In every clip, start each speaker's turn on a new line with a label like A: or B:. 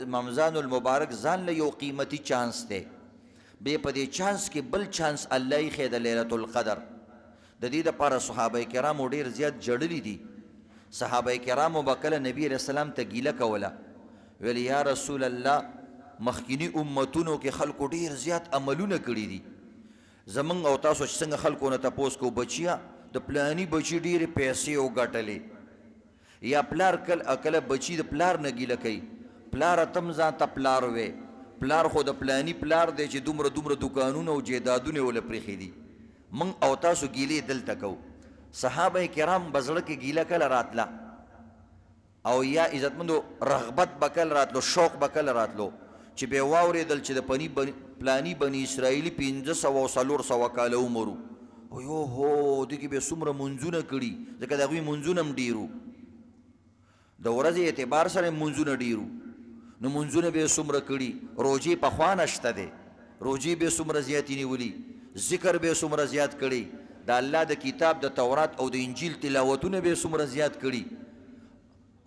A: رمضان المبارک ځان له یو قیمتي چانس دی، بیا په دې چانس کې بل چانس الله یې ښیي د لیلة القدر. د دې دپاره صحابه کرامو ډېر زیات جړلي دي. صحابه کرامو به کله نبي علیه السلام ته ګیله کوله، ویل یا رسول الله مخکینی امتونو کې خلکو ډېر زیات عملونه کړي دي، زمونږ او تاسو چې څنګه خلکو نه تپوس کوو بچیه د پلاني بچي ډېرې پیسې وګټلې، یا پلار کله بچي د پلار نه ګیله کوي، پلاره تم ځان ته پلار وې، پلار خو د پلاني پلار دی چې دومره دومره دکانونه او جیدادونه یې وله پرېښي دي. موږ او تاسو ګیلې دلته کوو. صحابه کرام به زړه کې ګیله کله راتله او یا عزتمندو رغبت به کله راتلو، شوق به کله راتلو چې بیا واورېدل چې د پلاني بني اسرائیلي 500 او 400 کاله عمر و، یو هو دې کې بیا څومره منځونه کړي، ځکه د هغوی منځونه هم ډېر و، د ورځې اعتبار سره منځونه ډېر و، نو منځونه به یې څومره کړي، روجې پخوا نشته دی، روجې به یې څومره زیاتې نیولي، ذکر به یې څومره زیات کړي، د الله د کتاب د تورات او د انجیل تلاوتونه به یې څومره زیات کړي،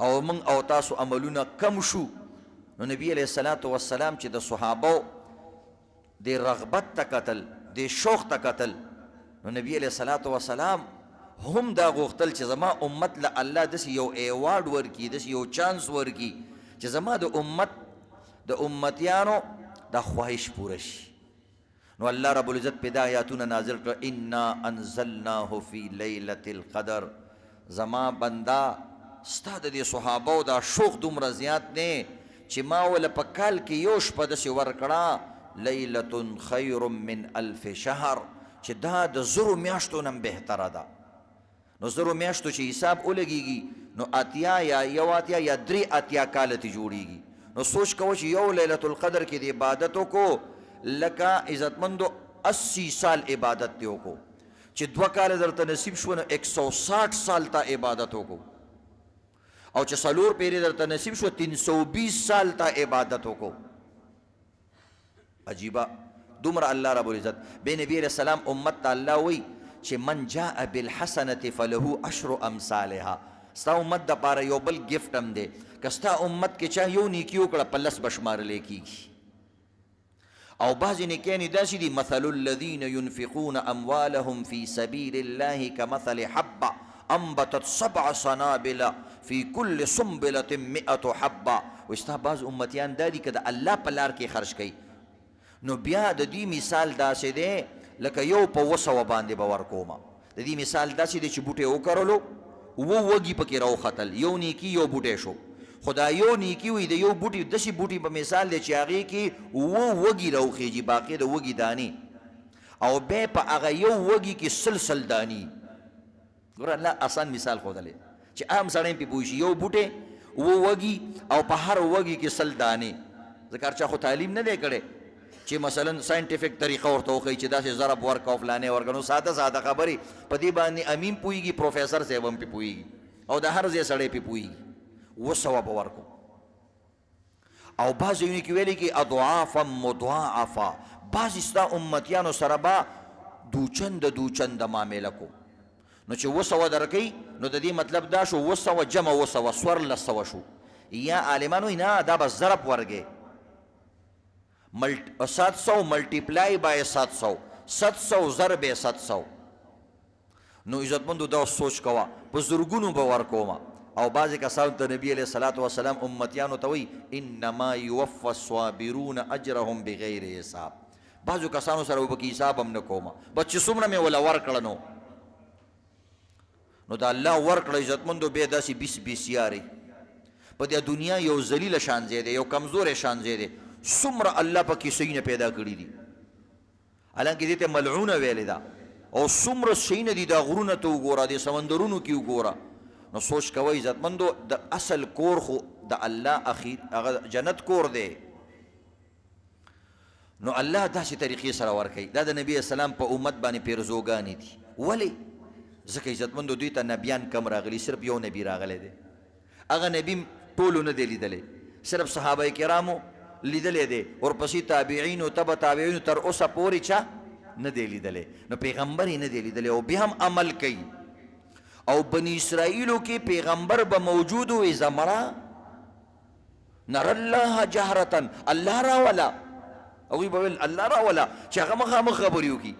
A: او موږ او تاسو عملونه کم شو. نو نبی علیه الصلاة والسلام چې د صحابو د رغبت ته کتل، د شوق ته کتل، نو نبی علیه الصلاة والسلام هم دا غوښتل چې زما امت له الله داسې یو ایوارډ ورکي، داسې یو چانس ورکي چې زما د امتیانو دا خواهش پوره شي. نو الله رب العزت پیدا آیاتونه نازل کړه، انا انزلناه فی لیلة القدر. زما بندا ستا د دې صحابو دا شوق دومره زیات دی چې ما وله په کال کې یو شپه داسې ورکړه، لیلة خیر من الف شهر، چې دا د 1000 میاشتو نه بهتره ده. نو 1000 میاشتو چې حساب ولګېږي نو 80 یا 81 یا 83 کاله ته جوړېږي. نو سوچ کوه چې یو لیلة القدر کې د عبادت وکړو لکه عزتمندو 80 سال عبادت دی وکړو، چې 2 کاله درته نصیب شو نو 160 سال ته عبادت وکړو، او چې 4 پیرې درته نصیب شو 320 سال ته عبادت وکړو. عجیبه دومره الله رب العزت. بے نبی علیہ السلام امت ته الله وی چې من جاء بالحسنة فله 10 امثالها. ستا امت دپاره یو بل ګفټ هم دی، که ستا امت کې چا یو نیکي وکړه په 10 به شمارلی کېږي. او بعضې نیکیانې داسې دي، مثل الذین ينفقون اموالهم فی سبیل الله کمثل حبة انبتت 7 سنابل فی کل سنبلة 100 حبة. و ستا بعض امتیان دا دي که د الله په لار کې خرج کوي، نو بیا د دې مثال داسې دی لکه یو په 200 باندې به ورکومه. د دې مثال داسې دی چې بوټی وکرلو، 2 وږي پکې راوختل، یو نیکي یو بوټی شو. خدا یو نیکی وي د یو بوټي داسې بوټي په مثال دی چې هغې کې 2 وږي راوخېږي، باقي د وږي دانې، او بیا په هغه یو وږي کې 100 دانې. ګوره الله آسان مثال ښودلی چې عام سړی پې پوه شي، یو بوټی 2 وږي او په هر وږي کې 100 دانې. ځکه هر چا خو تعلیم نه دی کړی چې مثلا ساینټیفک طریقه ورته وښیي چې داسې ضرب ورکه او فلانې ورکه. نو ساده ساده خبرې په دې باندې امین پوهېږي، پروفیسر صاحب هم پې پوهېږي، او د هر ځای سړی پې پوهېږي. 200 به ورکو. او بعض یونی کې ویلي کې اضعافا مضاعفا، بعضې ستا امتیانو سره به دوچنده معامله کو. نو چې 200 درکوي نو د دې مطلب دا شو 200 جمع 200 1400 شو. یا عالمان وایي نه دا به ضرب ورکې، 700 ملټیپلای بای 700 ضرب 700. نو عزتمندو دا سوچ کوه په زرګونو به ورکومه. او بعضې کسانو ته نبی علیه الصلاة والسلام امتیانو ته وایي انما یوفى الصابرون اجرهم بغیر حساب. بعضو کسانو سره به کې حساب هم نه کومه، بس چې څومره مې وله ورکړه نو د الله ورکړه عزتمندو بیا داسې 20 یارې په دې دنیا یو ذلیله شان ځای دی، یو کمزوری شان ځای دی. څومره الله په کیسهونه پیدا کړي دي، حالانکې دې ته ملعونه ویلې ده. او څومره شیونه دي، دا غرونه ته وګوره، د سمندرونو کې وګوره. نو سوچ کوئ عزتمندو د اصل کور خو د الله اخیر هغه جنت کور دی. نو الله داسې طریقې سره ورکوي. دا د نبي اسلام په امت باندې پیرزوګانې دي. ولې؟ ځکه عزتمندو دوی ته نبیان کم راغلي، صرف یو نبی راغلی دی. هغه نبي ټولو نه دی لیدلی، صرف صحابه کرامو لیدلی دی، ورپسې تابعینو تبع تابعینو تر اوسه پورې چا نه دی لیدلی. نو پیغمبر یې نه دی لیدلی، او بیا هم عمل کوي. او بنی اسرائیلو کې پیغمبر به موجود وي زمړه، نر الله جهرتن الله را ولا او بول الله را ولا چې هغه مخامخ خبرې وکړي.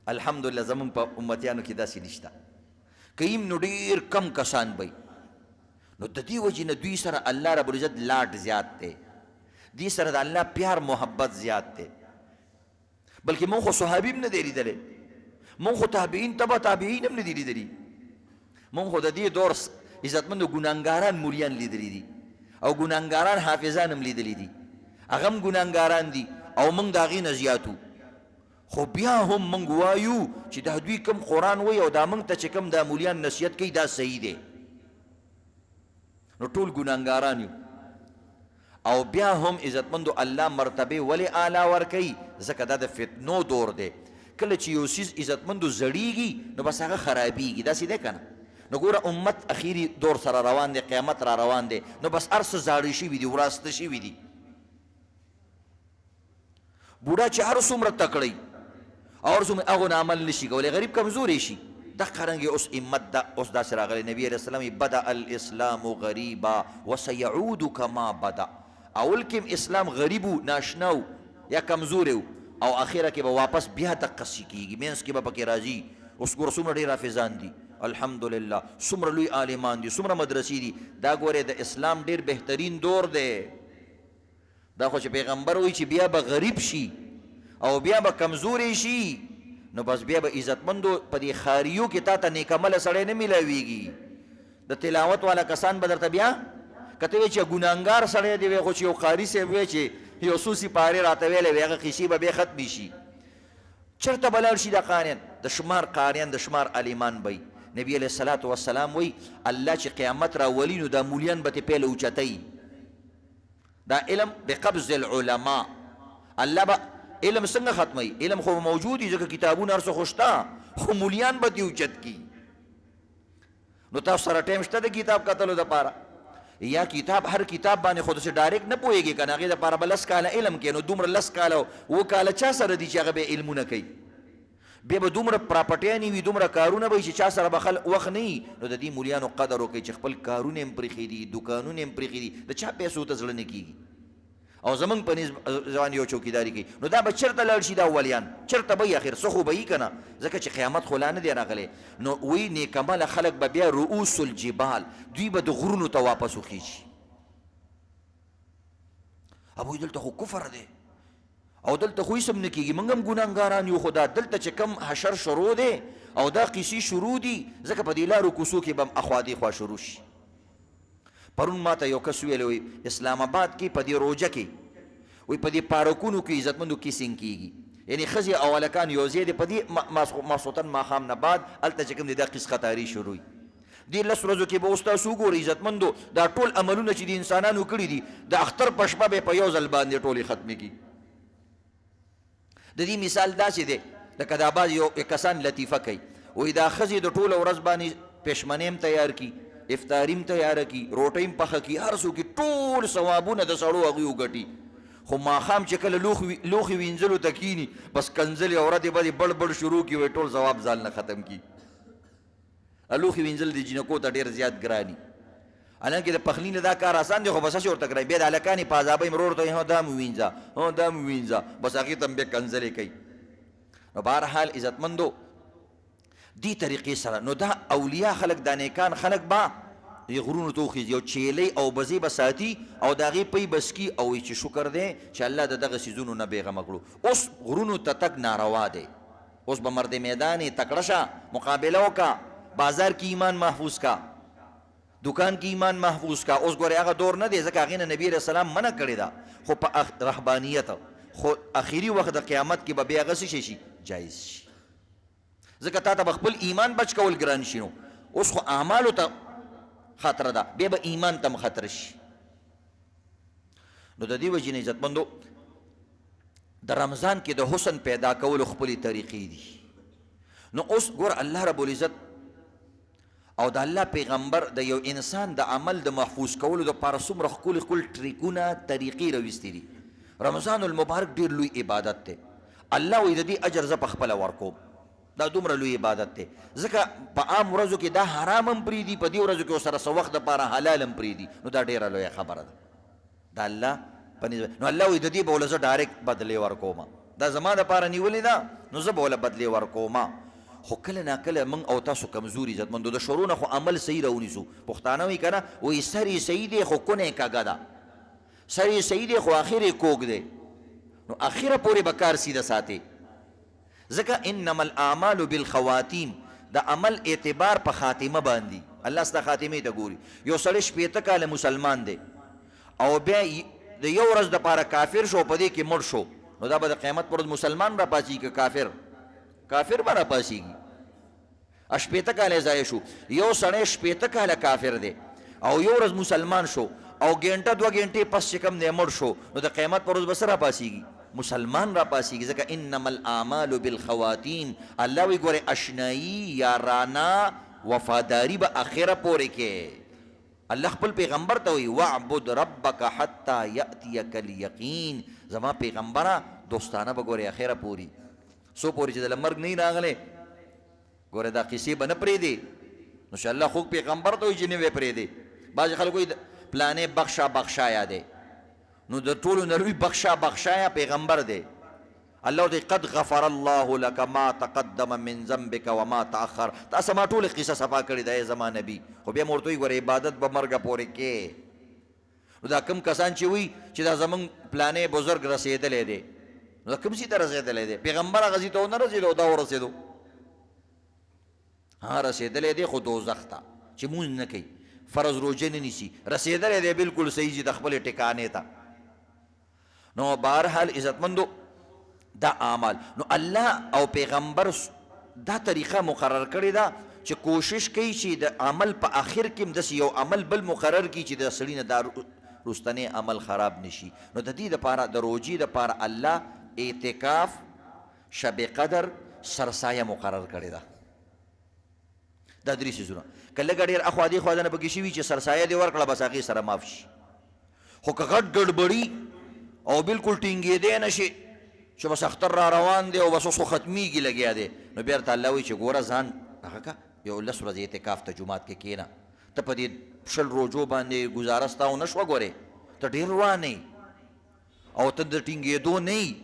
A: الحمدلله زمون په امتیانو کې داسې نشته. کیم نو ډیر کم کسان وي، نو د دې وجې نه دوی سره الله رب العزت لاټ زیات دی، دوی سره د الله پیار محبت زیات دی. بلکې مونږ خو صحابي هم نه دی لیدلی، مونږ خو تابعین تبع تابعین هم نه دي لیدلي، مونږ خو د دې دور عزتمندو ګناهګاران مولیان لیدلي دي او ګناهګاران حافظان هم لیدلي دي، هغه هم ګناهګاران دي او موږ د هغې نه زیاتو. خو بیا هم موږ وایو چې دا دوی کوم قرآن وایي او دا موږ ته چې کوم دا مولیان نصیحت کوي دا صحیح دی. نو ټول ګناهګاران یو او بیا هم عزتمندو الله مرتبه ولې اعلی ورکوي؟ ځکه دا د فتنو دور دی. کله چې یو څیز عزتمندو زړیږي نو بس هغه خرابیږي، داسې دی که نه؟ نو ګوره امت اخیری دور سره روان دی، قیامت را روان دی، نو بس هر څه زاړه شوي دي، وراسته شوي دي. بوډا چې هر څومره تکړی او هر څومره هغو نه عمل نشي کولی، غریب کمزوری شي. دقه رنګې اوس امت دا اوس داسې راغلی. نبي علیه السلام بدأ الاسلام غریبا وسیعود کما بدأ. اول کې اسلام غریب و، ناشنا و یا کمزوری و، او اخره کې به واپس بیا دقسې کېږي، منځ کې به پکې راځي. اوس ګوره څومره ډېر حافظان دي الحمدلله، څومره لوی عالمان دي، څومره مدرسې دي. دا ګورې د اسلام ډېر بهترین دور دی. دا خو چې پیغمبر وایي چې بیا به غریب شي او بیا به کمزوری شي، نو بس بیا به عزتمندو په دې خاریو کې تا ته نیکعمله سړی نه میلاویږي. د تلاوت والا کسان به درته بیا که ته وایې چې ګناهګار سړی دی وی، خو چې یو قاري صاحب وی چې یو څو سپارې راته ویلی وی، هغه قیسې به بیا ختمې شي. چېرته به لاړ شي دا قاریان؟ د شمار قاریان، د شمار علیمان به. نبی علیه الصلاة والسلام وی الله چې قیامت راولي نو دا مولیان به تې پیل اوچتوي. دا علم بقبض العلماء، الله به علم څنګه ختموي؟ علم خو موجود دي ځکه کتابونه هر څه خو شته، خو مولیان به دې اوچت کي. نو تاسو سره ټایم شته د کتاب کتلو دپاره؟ یا کتاب هر کتاب باندې خو داسې ډایرکټ نه پوهېږي که نه، هغې دپاره به 10 کاله علم کوي. نو دومره 10 کاله 7 کاله چا سره دي چې هغه به علمونه کوي؟ بیا به دومره پراپرټیانې وي، دومره کارونه به وي چې چا سره به وخت نه وي. نو د دې مولیانو قدر وکړئ چې خپل کارونه هم پرېښي دي، دوکانونه هم پرېښي دي، د چا پیسو ته زړه نه کېږي او زمونږ په نسب ځوان یو چوکیداري کوي. نو دا به چېرته لاړ شي دا ولیان؟ چېرته به یي؟ اخر څه خو به یي که نه؟ ځکه چې قیامت خو لا نه دی راغلی. نو وایي نیکعمله خلک به بیا رؤوس الجبال، دوی به د غرونو ته واپس وخیږي. ابوی دلته خو کفر دی او دلته خو هېڅ هم نه کېږي، موږ هم ګناهګاران یو، خو دا دلته چې کم حشر شروع دی او دا قیسې شروع دي، ځکه په دې لارو کوڅو کې به هم اخوا دېخوا شروع شي. پرون ما ته یو کس ویلی وی اسلام آباد کې په دې روجه کې وی په دې پارکونو کې عزتمندو کیسینګ کېږي، یعنی ښځې او هلکان یو ځای دی، په دې ماسخوتن ماښام نه بعد هلته چې کوم دی دا قیس خطاري شروع وي. دې 10 ورځو کې به اوس تاسو وګورئ عزتمندو دا ټول عملونه چې د انسانانو کړي دي د اختر په شپه به په یو ځل باندې ټولې ختمې کړي. د دې مثال داسې دی لکه دا بعض یو کسان لطیفه کوي، وایي دا ښځې د ټوله ورځ باندې پېشمنۍ هم تیار کړي، افطاري هم تیاره کړي، روټۍ هم پخه کړي، هر څه کړي، ټول ثوابونه د سړو هغوی وګټي. خو ماښام چې کله لوښي وینځلو ته کښېني بس کنځلې او ردې بدې بړ بړ شروع کړي، وایي ټول ثواب ځان نه ختم کړي. لوښي وینځل د جینکو ته ډېر زیات ګراني، حالانکې د پخلي نه دا کار آسان دی، خو بس هسې ورته ګراني. بیا د هلکانې په عذابۍ ورور ته وایي دا مو وینځه، دا مو وینځه، بس هغې ته هم بیا کنځلې کوي. نو بهرحال عزتمندو دې طریقې سره نو دا اولیا خلک، دا نیکان خلک به غرونو ته وخېږي، یو چیلۍ او بزې به ساتي او د هغې پی بس کي او وایي چې شکر دی چې الله د دغه څیزونو نه بېغمه کړو. اوس غرونو ته تګ ناروا دی، اوس به مرد میدان یې تکړه شه، مقابله وکړه، بازار کې ایمان محفوظ کا، دکان کې ایمان محفوظ کا. اوس ګورې هغه دور نه دی، ځکه هغې نه نبي علیه السلام منع کړې ده، خو په رهبانیت خو اخري وخت د قیامت کې به بیا هغه څه شي جایز شي، ځکه تا ته به خپل ایمان بچ کول ګران شي. نو اوس خو اعمالو ته خطره ده، بیا به ایمان ته هم خطره شي. نو د دې وجې نه عزتمندو د رمضان کې د حسن پیدا کولو خپلې طریقې دي. نو اوس ګور الله رب العزت او د الله پیغمبر د یو انسان د عمل د محفوظ کولو دپاره څومره ښکلي ښکلي ټریکونه طریقې راویستې دي. رمضان المبارک ډېر لوی عبادت دی، الله وایي د دې اجر زه پخپله ورکوم، دا دومره لوی عبادت دی، ځکه په عام ورځو کې دا حرام هم پرېږدي، په دې ورځو کې ورسره څه وخت دپاره حلال هم پرېږدي، نو دا ډېره لویه خبره ده. دا الله نو الله وی د دې به له زه ډایرکټ بدلې ورکوم، دا زما دپاره نیولې ده نو زه به له بدلې ورکوم. خو کله ناکله موږ او تاسو کمزوري عزتمندو د شروع نه خو عمل صحیح راونیسو. پښتانه وایي که نه وایي سر یې صحیح دی خو کونه یې کږه ده، سر یې صحیح دی خو اخر یې کوږ دی. نو اخره پورې به کار سیده ساتي، ځکه انما الاعمال بالخواتیم، د عمل اعتبار په خاتمه باندې. الله ستا خاتمې ته ګوري. یو سړی 80 کاله مسلمان دی او بیا د یو ورځ دپاره کافر شو، په دې کې مړ شو، نو دا به د قیامت پر ورځ مسلمان را پاسېږي که کافر؟ کافر به را پاسېږي. 80 کاله ضایع شو. یو سړی 80 کاله کافر دی او یو ورځ مسلمان شو او ګنټه 2 ګنټې پس چې کوم دی مړ شو، نو د قیامت پر ورځ به څه را پاسېږي؟ مسلمان را پاسېږي. ځکه انما الاعمال بالخواتیم. الله وی ګورې اشنایي یارانا وفاداری به اخره پورې کې. الله خپل پیغمبر ته وی وعبد ربک حتی یأتیک الیقین. زما پیغمبره دوستانه به ګورې اخره پورې، سو پورې چې د مرګ نه راغلی ګوره دا قصې به نه پرېږدي. نو چې الله خو پیغمبر ته وایي چې نه وی پرېږدي. بعضې خلک وایي پلانې بخشا بخشایا دی، نو د ټولو نه لوی بخشا بخشایا پیغمبر دی. الله ورته قد غفر الله لك ما تقدم من ذنبك وما تأخر. تاسو ما ټولې قصه صفا کړې ده زما نبي، خو بیا مې ورته وایي ګوره عبادت به مرګه پورې کې. نو دا کوم کسان چې وایي چې دا زمونږ پلانې بزرګ رسېدلی دی، نو دا کوم ځای ته رسېدلی دی؟ پیغمبر هغه ځای ته ونه رسېدو، دا ورسېدو. ها رسېدلی دی خو دوزخ ته چې مونځ نه کوي، فرض روژه نه نیسي، رسېدلی دی بلکل صحیح ځي د خپلې ټکانې ته. نو بهرحال عزتمندو دا اعمال، نو الله او پیغمبر دا طریقه مقرر کړې ده چې کوشش کوي چې د عمل په آخر کې هم داسې یو عمل بل مقرر کړي چې د سړي نه دا رستنی عمل خراب نشي. نو د دې دپاره د روژې دپاره الله اعتکاف، شب قدر، سرسایه مقرر کړې ده. دا 3 څیزونه که لږه ډېر اخوا دې خوا نه پکې شوي چې سرسایه دې ورکړه بس هغې سره معاف شي. خو که غټ ګډبړي او بلکل ټینګېدی نه شي چې بس اختر را روان دی او بس اوس خو ختمیږي لګیا دی، نو بیا ورته الله وایي چې ګوره ځان هغه که یو 10 ورځې اعتکاف ته جومات کې کښېنه. ته په دې 20 روژو باندې گزاره ستا ونه شوه، ګورې ته ډېر روان یې او ته د ټینګېدو نه یې،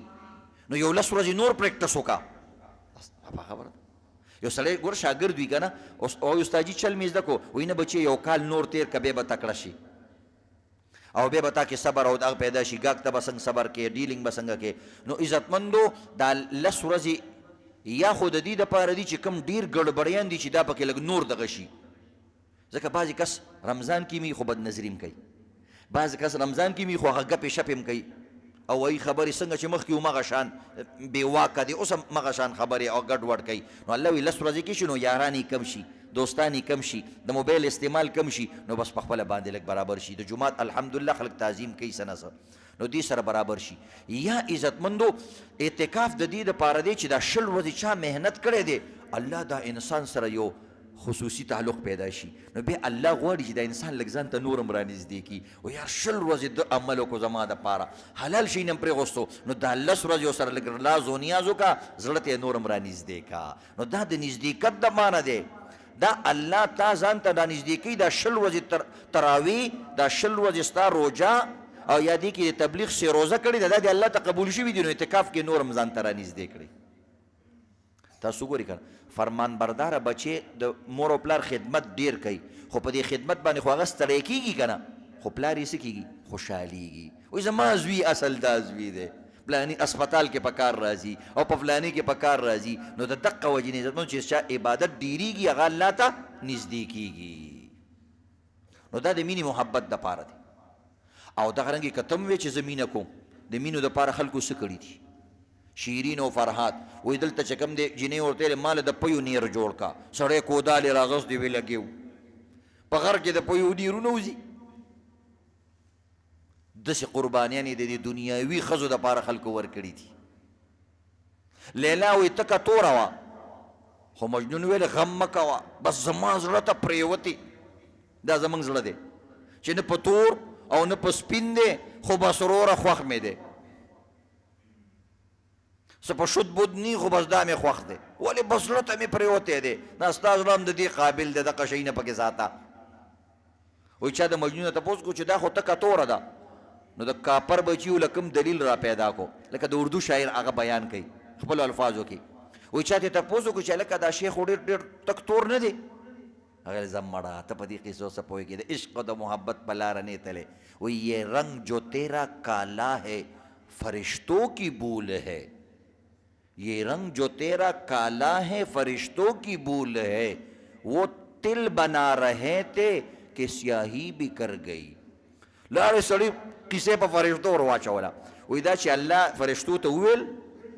A: نو یو 10 ورځې نور پریکټس وکړه. خبره یو سړی ګوره شاګرد وي که نه، او استادجي چل مې زده کو، وایي نه بچې یو کال نور تېر که بیا به تکړه شي او بیا به تا کې صبر او دغه پیدا شي، ګاګ ته به څنګه صبر کې، ډیلینګ به څنګه کې. نو عزتمندو دا 10 ورځې یا خو د دې دپاره دي چې کوم ډېر ګډبړیان دي چې دا پکې لږ نور دغه شي. ځکه بعضې کس رمضان کې مي خو بدنظري هم کوي، بعضې کس رمضان کې مي خو هغه ګپې شپې هم کوي او وایي خبرې څنګه چې مخکې و مغه شان بې واکه دی، اوس هم مغه شان خبرې او ګډ وډ کوي. نو الله وایي 10 ورځې کې شي نو یاران یې کم شي، دوستان یې کم شي، د موبایل استعمال کم شي، نو بس په خپله باندې لږ برابر شي. د جومات الحمدلله خلک تعظیم کوي څه نه څه، نو دې سره برابر شي. یا عزتمندو اعتکاف د دې دپاره دی چې دا 20 ورځې چا محنت کړی دی، الله دا انسان سره یو خصوصي تعلق پیدا شي. نو بیا الله غواړي چې دا انسان لږ ځان ته نور هم رانږدې کړي. و یار 20 ورځې د عمل وکړو زما دپاره، حلال شي نه هم پرېغوستو، نو دا 10 ورځې ورسره لږ لاز و نیاز وکړه، زړه ته یې نور هم رانږدې کړه. نو دا د نږدېکت د معنه دی. دا الله تا ځان ته دا نږدې کوي. دا 20 ورځې تراویح، دا 20 ورځې ستا روژه او یا دې کې د تبلیغ سې روزه کړې ده، دا د الله ته قبول شوي دي، نو اعتکاف کې نور هم ځان ته رانږدې کړي. تاسو ګورئ که فرمان برداره بچې د مور او پلار خدمت ډېر کوي، خو په دې خدمت باندې خو هغه ستړی کېږي که نه، خو پلار یې څه کېږي؟ خوشحالېږي. وایي زما زوی اصل دا زوی دی، پلاني اسپتال کې په کار راځي او په فلاني کې په کار راځي. نو د دقه وجې نه عزتمند چې چا عبادت ډېرېږي هغه الله ته نږدې کېږي. نو دا د مینې محبت دپاره دی. او دغه رنګې که ته هم وې چې زه مینه کوم، د مینو دپاره خلکو څه کړي دي؟ شیرین او فرحات وایي دلته چې کوم دی جینۍ ورته ویلې ما له د پیو نیر جوړ کا، سړی کودالې راغوست دی ویې لګېو، په غر کې د پیو نیرونه وځي. داسې قربانیانې د دې دنیاوي ښځو دپاره خلکو ورکړي دي. لیلا وایي تکه توره وه، خو مجنون ویلې غم مه کوه، بس زما زړه ته پرېوتې. دا زموږ زړه دی چې نه په تور او نه په سپین دی، خو بس وروره خوښ مې دی. څه په شد بود نی، خو بس دا مې خوښ دی. ولې بس زړه ته مې پرېوتی دی. دا ستا زړه هم د دې قابل دی، دغه شی نه پکې ساته. وایي چا د مجنون نه تپوس کړو چې دا خو تکه توره ده، نو د کاپر بچیو لکم دلیل را پیدا کو لکه د اردو شاعر هغه بیان کوي خپل الفاظو کې وایي چاته تپوس وکړو چې لکه دا شیخ ډېر تک تور نه دی هغه زم مړه ته په دې قصو څه پوهېږې د عشق او د محبت په لاره نه تلې وایي یہ رنگ جو تیرا کالا ہے فرشتوں کی بول ہے یہ رنگ جو تیرا کالا ہے فرشتوں کی بول ہے وہ تل بنا رہے تھے کہ سیاہی بھی کر گئی لاړې سړي کیسې په فرشتو ور واچوله وایي دا چې الله فرشتو ته وویل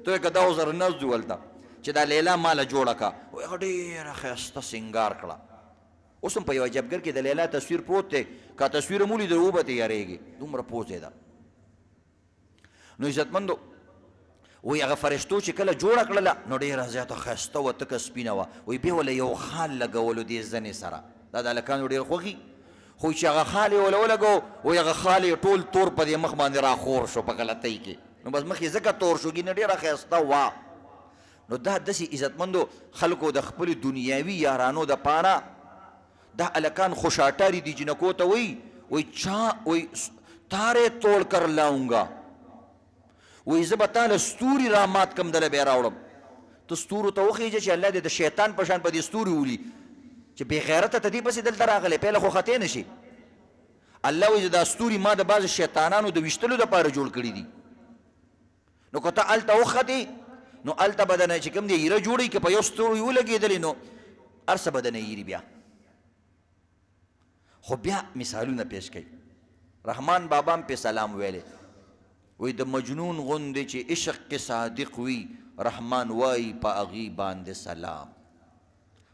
A: ته یې که دا وزر نز دي ولته چې دا لیلا ماله جوړه کړه وایي هغه ډېره ښایسته سینګار کړه اوس هم په یوه جبګر کې د لیلا تصویر پروت دی که تصویر هم ولیدل وبه تیارېږي دومره پوزې ده نو عزتمندو وایي هغه فرشتو چې کله جوړه کړله نو ډېره زیاته ښایسته وه تکه سپینه وه وایي بیا وله یو خال لګولو دې زنې سره دا د هلکانو ډېر خوښي خو چې هغه خال یې وله ولګو وایي هغه خال یې ټول تور په دې مخ باندې راخور شو په غلطۍ کې نو بس مخ یې ځکه تور شو ګینه ډېره ښایسته وه نو دا داسې عزتمندو خلکو د خپلو دنیاوي یارانو دپاره دا هلکان خوشاټاري دي جنکو ته وایي تارے توڑ کر لاؤں گا وایي زه به تا له ستوري را مات کم دله بیا راوړم ته ستورو ته وخېږه چې الله دې د شیطان په شان په دې ستوري ولي چې بې غیرته ته دې پسې دلته راغلی پیله خو خطې نه شي الله وایي دا ستوري ما د بعضې شیطانانو د ویشتلو دپاره جوړ کړي دي نو که ته هلته وختې نو هلته به دنه چې کوم دی ایره جوړوي که په یو ستوري ولګېدلې نو هر څه به دنه ایري بیا خو بیا مثالونه پیش کوي رحمان بابا هم پې سلام ویلی وایي د مجنون غوندې چې عشق کې صادق وي رحمان وایي په هغې باندې سلام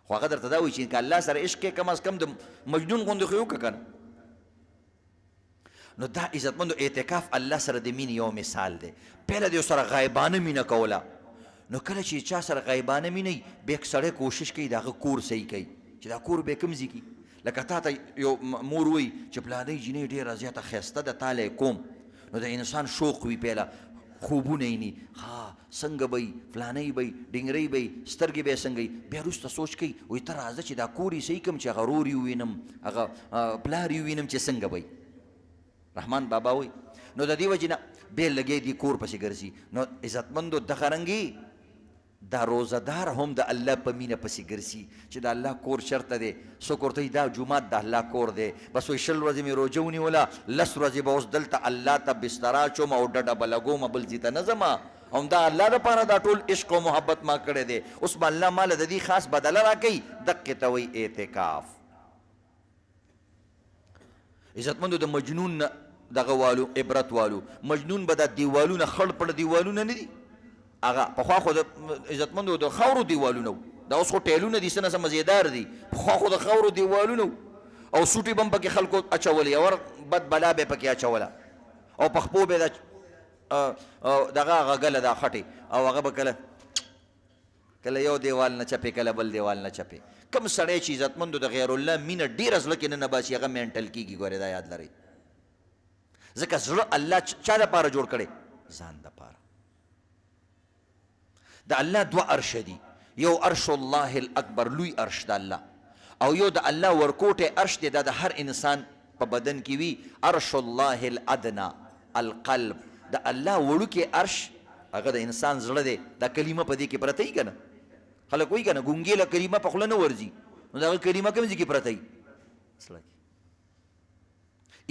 A: خو هغه درته دا وایي چې که الله سره عشق کې کم از کم د مجنون غوندې خو یې وکړه که نه نو دا عزتمندو اعتکاف الله سره د مینې یو مثال دی پهله د یو سره غایبانه مینه کوله نو کله چې چا سره غایبانه مینه بیا سړی کوشش کوي د هغه کور صحیح کوي چې دا کور به کوم ځای کي لکه تا ته یو مور وایي چې پلانۍ جینۍ ډېره زیاته ښایسته ده تا له کوم نو د انسان شوق وي پیله خوبونه یې ني ها څنګه به وي فلانی به وي ډنګرۍ به وي سترګې به یې څنګه وي بیا وروسته سوچ کوي وایي ته راځه چې دا کور یې صحیح کړم چې هغه رور یې ووینم هغه پلار یې ووینم چې څنګه به وي رحمان بابا وایي نو د دې وجې نه بیا لګی دي کور پسې ګرځي نو عزتمندو دغه رنګې دا روزهدار هم د الله په مینه پسې ګرځي چې د الله کور چېرته دی څوک ورته وایي دا جومات د الله کور دی بس وایي 20 ورځې مې روژه ونیوله 10 ورځې به اوس دلته الله ته بستره اچوم او ډډه به لګوم بل ځای ته نه ځم همدا الله دپاره دا ټول عشق او محبت ما کړی دی اوس به الله ماله د دې خاص بدله راکوي دقې ته وایي اعتکاف عزتمندو د مجنون دغه والو عبرت والو مجنون به دا دیوالونه خړ پړ دیوالونه نه دي هغه پخوا خو د عزتمندو د خاورو دیوالونه دا اوس خو ټیلونه دي څه نه څه مزېدار دي پخوا خو د خاورو دیوالونه او سوټي به هم پکې خلکو اچولې اور بد بلا به پکې اچوله او په خپو به دغه هغه ګله دا خټې او هغه به کله یو دیوال نه چپې کله بل دیوال نه چپې کم سړی چې عزتمندو د غیر الله مینه ډېره زړه کې نه باسي هغه مینټل کېږي ګورې دا یاد لرئ ځکه زړه الله چا دپاره جوړ کړی ځان دپاره د الله دوه عرش دي یو عرش الله الاکبر لوی عرش د الله او یو د الله ورکوټی عرش دی دا د هر انسان په بدن کې وي عرش الله الادنا القلب د الله وړوکی عرش هغه د انسان زړه دی دا کلمه په دې کې پرته وي که نه خلک وایي که نه ګونګې له کلمه په خوله نه ورځي نو د هغه کلمه کوم ځای کې پرته وي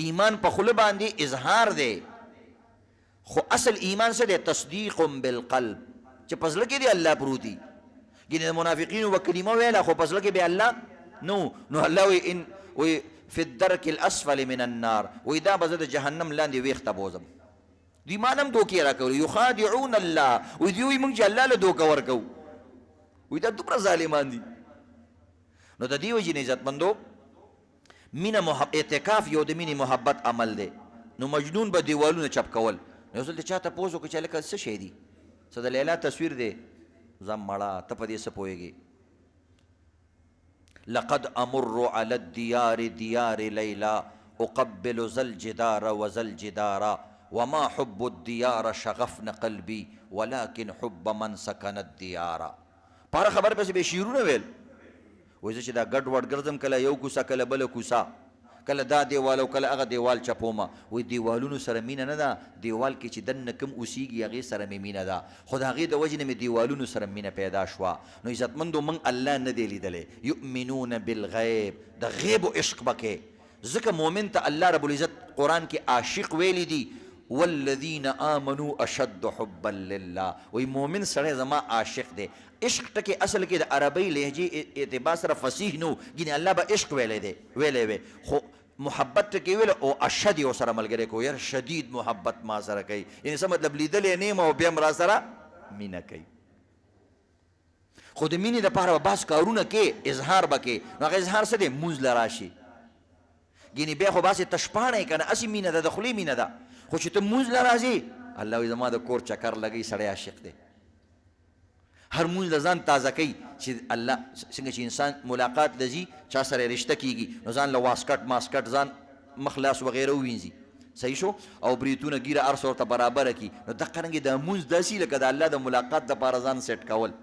A: ایمان په خوله باندې اظهار دی خو اصل ایمان څه دی تصدیق بالقلب چې په زړه کې دی الله پروت دي ګینې د منافقینو به کلمه ویله خو په زړه کې به الله نو الله وایي فی الدرک الاسفل من النار وایي دا به زه د جهنم لاندې ویښته بوځم دوی ما نه هم دوکې راکوي یخادعون الله وایي دوی وایي موږ چې الله له دوکه ورکوو وایي دا دومره ظالمان دي نو د دې وجې نه عزتمندو مینه اعتکاف یو د مینې محبت عمل دی نو مجنون به دیوالونه چپ کول نو یو ځل د چا تپوس وکړو چې هلکه څه شی دي څه د لیلا تصویر دی ځم مړه ته په دې څه پوهېږې لقد امر على الديار ديار ليلى اقبل ذا الجدار وذا الجدار وما حب الديار شغفن قلبي ولكن حب من سكن الديار پاره خبر پسې به شعرونه ویل وایي زه چې دا ګډ وډ ګرځم کله یو کوڅه کله بله کوڅه کله دا دیوال او کله هغه دیوال چپوما. وایي دیوالونو سره مینه نه ده، دیوال کې چې دننه کوم اوسیږي هغې سره مې مینه ده، خو د هغې د وجې نه مې دیوالونو سره مینه پیدا شوه. نو عزتمندو موږ الله نه دی لیدلی. یؤمنون بالغیب، د غیبو عشق به کوې. ځکه مؤمن ته الله رب العزت قرآن کې عاشق ویلی دي، والذین آمنوا اشد حبا لله. وی مومن سړی زما عاشق دی. عشق ټکی اصل کې د عربی لهجې اعتبار سره فصیح نو، ګینې الله به عشق ویلی دی ویلی وی، خو محبت ټکی ویل او اشد یې ورسره ملګری کو، یار شدید محبت ما سره کوي، یعنې څه مطلب لیدلی نه یم او بیا م را سره مینه کوي. خو د مینې دپاره به بعض کارونه کې اظهار به کې، نو هغه اظهار څه دی؟ مونځ له راشي. ګینې بیا خو باسې تشپاڼه یې که نه، هسې مینه ده، د خولې مینه ده، خو چې ته مونځ له راځې الله وایي زما د کور چکر لګوي، سړی عاشق دی. هر مونځ له ځان تازه کوي چې الله څنګه چې انسان ملاقات له ځي، چا سره رشته کېږي نو ځان له واسکټ ماسکټ ځان مخلاص وغیره ووینځي، صحیح شو، او بریتونه ګیره هر څه ورته برابره کړي. نو دقه رنګې د مونځ داسې لکه د الله د ملاقات دپاره ځان سیټ کول.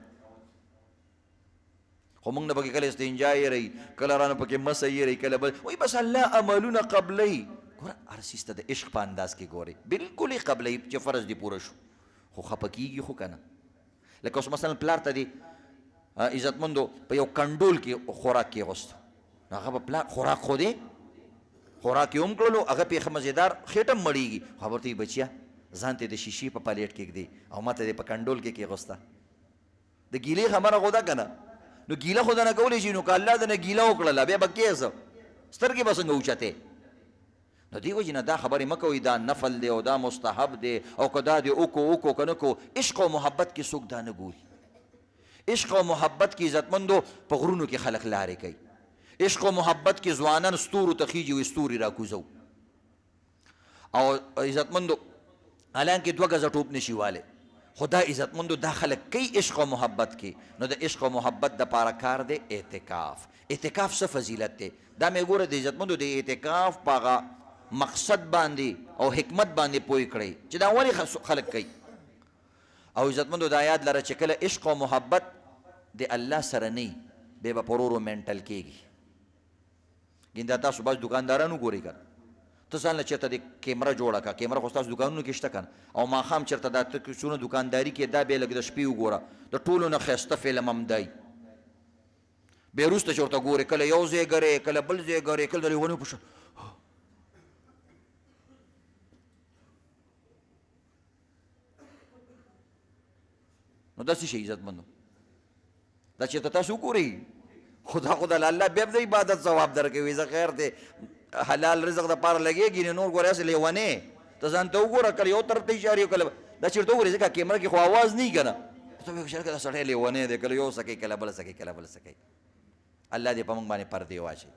A: خو موږ نه پکې کله استنجا یېروي، کله رانه پکې مسه یېروي، کله بل وایي بس الله عملونه قبلوي. ګوره هر څیز ته د عشق په انداز کې ګورئ، بالکل یې قبلوي چې فرض دې پوره شو، خو خفه کېږي خو که نه. لکه اوس مثلا پلار ته دې عزتمندو په یو کنډول کې خوراک کېغوسته، نو هغه به پلار خوراک خو دی، خوراک یې هم کړلو، هغه پې ښه مزېدار خېټه هم مړېږي، خو ورته وي بچیه ځان ته د شیشې په پلیټ کېږدي او ما ته دې په کنډول کې کېغوسته. د ګیلې خبره خو ده که نه؟ نو ګیله خو دنه کولی شي، نو که الله دنه ګیله وکړله بیا به کې څه سترګې به څنګه اوچتې؟ نو دې وجې نه دا خبرې مه کوئ دا نفل دی او دا مستحب دی او که دا دې وکړو که نه کړو. عشق او محبت کې څوک دا نه ګوري. عشق او محبت کې عزتمندو په غرونو کې خلک لارې کوي. عشق او محبت کې ځوانان ستورو ته خیږي وي ستوري راکوزو، او عزتمندو حالانکې دوه ګزه ټوپ نشي والی، خو دا عزتمندو دا خلک کوي عشق او محبت کې. نو د عشق او محبت دپاره کار دی اعتکاف. اعتکاف څه فضیلت دی؟ دا مې ګوره د عزتمندو د اعتکاف په هغه مقصد باندې او حکمت باندې پوه کړئ چې دا ولې خلک کوي. او عزتمندو دا یاد لره چې کله عشق او محبت د الله سره نه وي بیا به په ورو مینټل کېږي. ګیندا تاسو بس دکاندارانو ګورئ که ته ځان له چېرته د کیمره جوړه کړه، کیمره خو ستاسو دکانونو کې شته که نه، او ماښام چېرته دا ته څونه دکانداري کې دا بیا لږ د شپې وګوره د ټولو نه ښایسته فلم هم دی. بیا وروسته چې ورته ګورې کله یو ځای ګرې کله بل ځای ګرې کله د لیونیو په شان نو دا څه شي عزتمندو؟ دا چېرته تاسو وګورئ خدا الله بیا د عبادت ثواب درکوي. زه خیر دی حلال رزق دپاره لګېږي نو نور ګورې هسې لیونې ته ځان ته وګوره، کله یو طرف ته اشارې کله دا چېرته وګورې ځکه کیمره کې خو اواز نه وي که نه، ته وایې چې دا سړی لیونی دی، کله یو څه کوي کله بل څه کوي کله بل څه کوي. الله دې په موږ باندې پردې واچوي.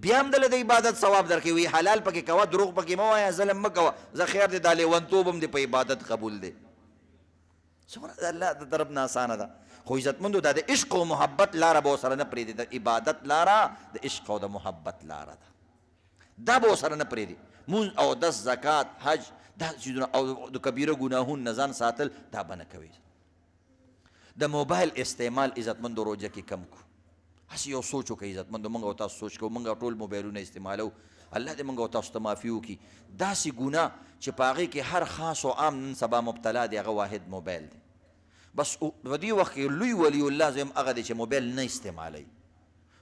A: بیا هم دله د عبادت ثواب درکوي. حلال پکې کوه، دروغ پکې مه وایه، ظلم مه کوه. زه خیر دی دا لیونتوب هم دې په عبادت قبول دی. څومره د الله د طرف نه اسانه ده. خو عزتمندو دا د عشق او محبت لاره به ورسره نه پرېږدي. د عبادت لاره د عشق او د محبت لاره ده، دا به ورسره نه پرېږدي. مونځ او دس زکات حج دا چیزونه او د کبیره ګناهونو نه ځان ساتل دا به نه کوي. د موبایل استعمال عزتمندو روژه کې کم کړو. هسې یو سوچ وکړئ عزتمندو، موږ او تاسو سوچ کوو، موږ ټول موبایلونه استعمالو، الله دې موږ او تاسو ته معافي وکړي. داسې ګناه چې په هغې کې هر خاص او عام نن سبا مبتلا دی هغه واحد موبایل دی. بس په دې وخت کې لوی ولی الله زم هغه دی چې موبایل نه استعمالوي،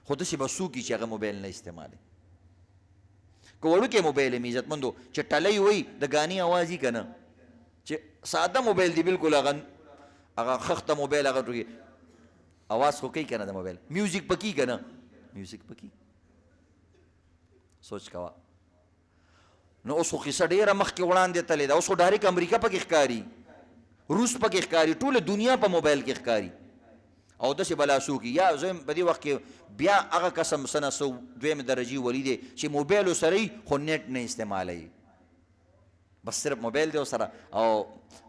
A: خو داسې به څوک چې هغه موبایل نه استعمالوي. که وړوکی موبایل یې عزتمندو چې ټلی وي د ګانې اواز وي که نه، چې ساده موبایل دی بلکل هغه خښته موبایل هغه ټوکې اواز خو کوي که نه د موبایل، میوزیک پکې که نه میوزیک پکې. سوچ کوه. نو اوس خو قصه ډېره مخکې وړاندې تلې ده، اوس خو ډایرکټ امریکا پکې ښکاري، روس پکې ښکاري، ټوله دنیا په موبایل کې ښکاري. او داسې بلا څوک یا زه په دې وخت کې بیا هغه قسم څه نه څه دویمې درجې ولي دی چې موبایل ورسره وي خو نیټ نه استعمالوي، بس صرف موبایل دی ورسره او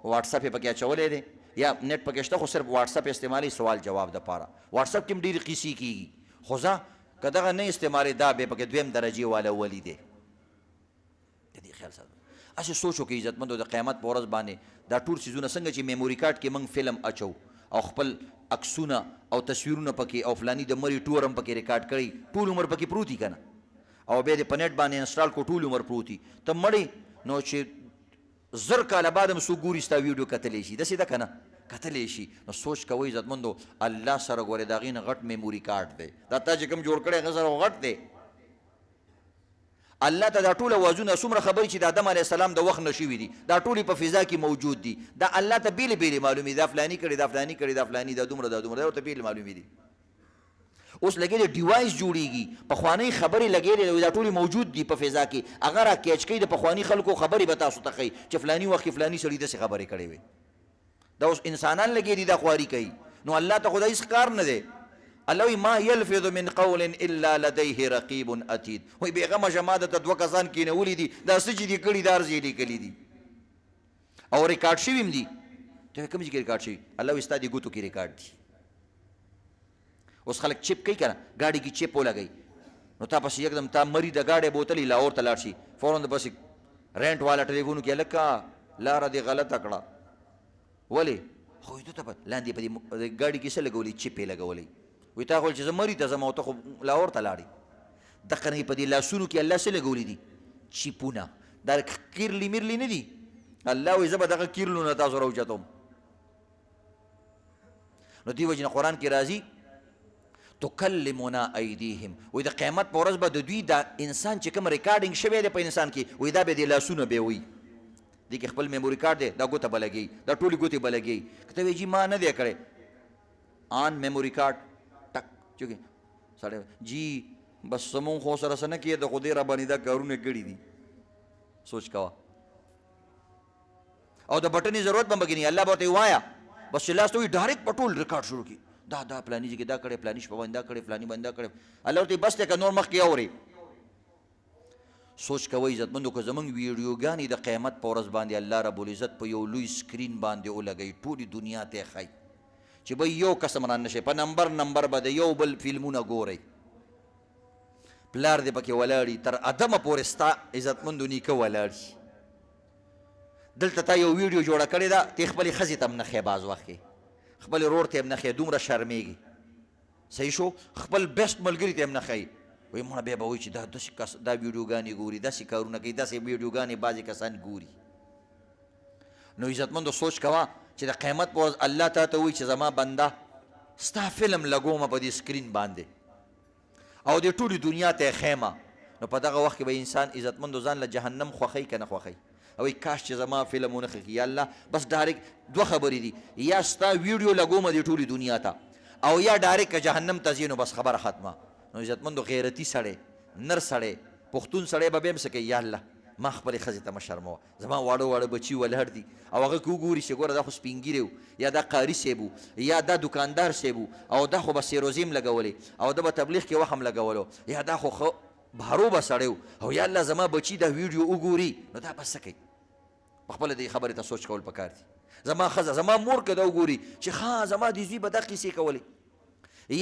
A: واټساپ یې پکې اچولی دی یا نیټ پکې شته خو صرف واټساپ استعمالوي سوال جواب دپاره. واټساپ کې هم ډېرې قیسې کېږي، خو زه که دغه نه استعمالوي دا بیا پکې دویم درجې والا ولي دی. د دې خیال ساتئ. هسې سوچ وکړئ عزتمندو د قیامت په ورځ باندې دا ټول څیزونه څنګه چې میموري کارډ کې موږ فلم اچو او خپل عکسونه او تصویرونه پکې او فلانی د مړي ټور هم پکې ریکارډ کړئ، ټول عمر پکې پروت وي که نه، او بیا دې په نیټ باندې انسټال کو ټول عمر پروت وي ته مړې نو چې زر کاله بعد هم څوک ګوري ستا ویډیو کتلی شي داسې ده که نه کتلی شي نو سوچ کوئ عزتمندو الله سره ګورې د هغې نه غټ میموري کارډ دی دا تا چې کوم جوړ کړی هغه سره غټ دی الله ته دا ټول اوازونه څومره خبرې چې د آدم علیه السلام د وخت نه شوي دي دا ټولې په فضا کې موجود دي دا الله ته بیلې بیلې معلومې دا فلاني کړي دا فلاني کړي دا فلاني دا دومره دا دومره دا ورته بیلې معلومې دي اوس لګېدې ډیوایس جوړېږي پخوانۍ خبرې لګېدې دا ټولې موجود دي په فضا کې هغه را کیچ کوي د پخواني خلکو خبرې به تاسو ته ښیي چې فلاني وخت کې فلاني سړي داسې خبرې کړې وې دا اوس انسانان لګېدي دا خواري کوي نو الله ته خو دا هېڅ کار نه دی الله وی ما یلفظ من قول الا لديه رقیب عتید وی بیغمه شه ما درته دوه کسان کېنولي دي دا څه چې دي کړي دا ارز یې لیکلي دي او ریکارډ شوي هم دي ته کوم ځای کې ریکارډ شوي الله وی ستا دې ګوتو کې ریکارډ دي اوس خلک چپ کوي که نه ګاډي کې چپ ولګوي نو تا پسې یکدم تا مري د ګاډۍ بوتلې لاهور ته لاړ شي فوراً د پسې رینټ والا ټلیفون وکړي هلکه لاره دې غلطه کړه ولې خو ده ته لاندې په دې ګاډي کې څه لګولي چپ یې لګولی وی تا خو چې زه مري ته ځم او ته خو لاهور ته لاړې دقه نه په دې لاسونو کې الله څه لګولي دي چیپونه دا کیرلي میرلي نه دي الله وایي زه به دغه کیرلونه تاسو راوچتم نو دې وجې نه قرآن کې راځي تکلمنا ایدیهم وایي د قیامت په ورځ به د دوی دا انسان چې کوم ریکارډینګ شوی دی په انسان کې وایي دا به دې لاسونه به وي دې کې خپل میموري کارډ دی دا ګوته به لګوي دا ټولې ګوتې به لګوي که ته وایي جي ما نه دی کړی آن میموري کارډ چونکې سړی جی بس زمونږ خو سره څه نه کېده خو دې راباندې دا کارونه کړي دي سوچ کوه او د بټنې ضرورت به مګني الله به ورته ووایه بس چې لاس ته وي ډایرکټ په ټول ریکارډ شروع کړي دا پلاني ځای کې دا کړی پلاني شپه باندې دا کړی فلاني باندې دا کړی الله ورته بس دی که نور مخکې اورې سوچ کوئ عزتمندو که زمونږ ویډیوګانې د قیامت په ورځ باندې الله رب العزت په یو لوی سکرین باندې ولګوي ټولې دنیا ته یې ښایي چې به یو قسم ران نشي په نمبر به د یو بل فلمونه ګورئ پلار دې پکې ولاړي تر ادمه پورې ستا عزتمندو نیکه ولاړ شي دلته تا یو ویډیو جوړه کړې ده ته خپلې ښځې ته هم نه ښیې بعض وخت کې خپلې رور ته هم نه ښیې دومره شرمېږي صحیح شو خپل بیسټ ملګري ته هم نه ښیي وایي مړه بیا به وایي چې دا داسې کس دا ویډیوګانې ګوري داسې کارونه کوي داسې ویډیوګانې بعضې کسان ګوري نو عزتمندو سوچ کوه چې د قیامت په ورځ الله تا ته وایي چې زما بنده ستا فلم لګومه په دې سکرین باندې او دې ټولې دنیا ته یې ښیمه نو په دغه وخت کې به انسان عزتمندو ځان له جهنم خوښوي که نه خوښوي او کاش چې زما فلم ونه ښه یا الله بس ډایرکټ دوه خبرې دي یا ستا ویډیو لګومه دې ټولې دنیا ته او یا ډایرکټ که جهنم ته ځې نو بس خبره ختمه نو عزتمندو غیرتي سړی نر سړی پښتون سړی به بیا هم څه کوي یا الله ما خپلې ښځې ته مه شرموه زما واړه واړه بچي ولاړ دي او هغه که وګوري چې ګوره دا خو سپین ږیری یا دا قاري صیب یا دا دکاندار صیب او دا خو به سیروزیم لګولې او ده به تبلیغ کې وخت هم لګولو یا دا خو ښه بهرو به سړی او یا الله زما بچي دا ویډیو وګوري نو دا به څه کوي په خپله دې خبرې ته سوچ کول پکار دي زما ښځه زما مور که دا وګوري چې ښه زما دې زوی به دا قیسې کولې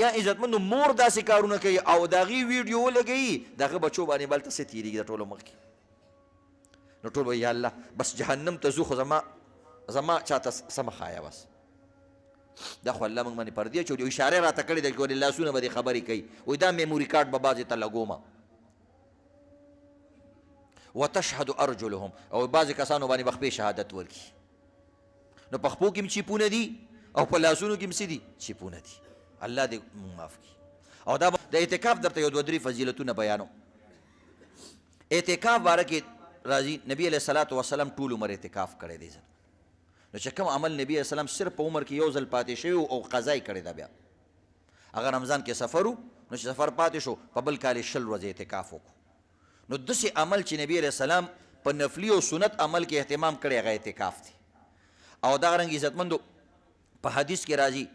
A: یا عزتمندو مور داسې کارونه کوي او د هغې ویډیو ولګوي د هغه بچو باندې بل ته څه تېرېږي د ټولو مخکې نو ټول وایي یا الله بس جهنم ته ځو خو زما چاته څه مه ښایه بس دا خو الله موږ باندې پردې اچولي او اشارې راته کړې ده چې ګورې لاسونه به دې خبرې کوي وایي دا میموري کارډ به بعضې ته لګومه وتشهد ارجلهم او بعضې کسانو باندې به خپې شهادت ورکړي نو په خپو کې هم چیپونه دي او په لاسونو کې هم څه دي چیپونه دي الله دې معاف کړي او دا د اعتکاف درته یو دوه درې فضیلتونه بیانو اعتکاف باره کې راځي نبی علیه الصلاة والسلام ټول عمر اعتکاف کړی دی نو چې کوم عمل نبی علیه السلام صرف په عمر کې یو ځل پاتې شوی او قضا یې کړې ده بیا هغه رمضان کې سفر و نو چې سفر پاتې شو په بل کال یې 20 ورځې اعتکاف وکړو نو داسې عمل چې نبی علیه السلام په نفلي او سنت عمل کې اهتمام کړی هغه اعتکاف دی او دغه رنګ عزتمندو په حدیث کې راځي